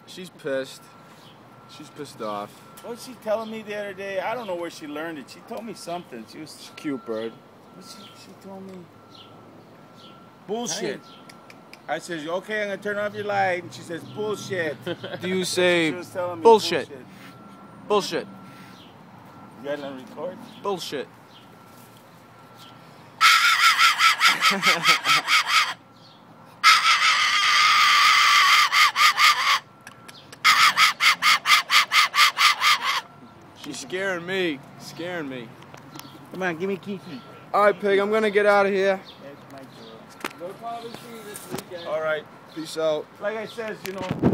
She's pissed. She's pissed off. What was she telling me the other day? I don't know where she learned it. She told me something. She's a cute bird. She told me bullshit. I said, okay, I'm gonna turn off your light, and she says bullshit. Do you say bullshit? Bullshit. You got it on record? Bullshit. She's scaring me. Scaring me. Come on, give me Kiki. Alright, Pig, I'm gonna get out of here. That's my girl. We'll probably see you this weekend. All right. Peace out. Like I said, you know.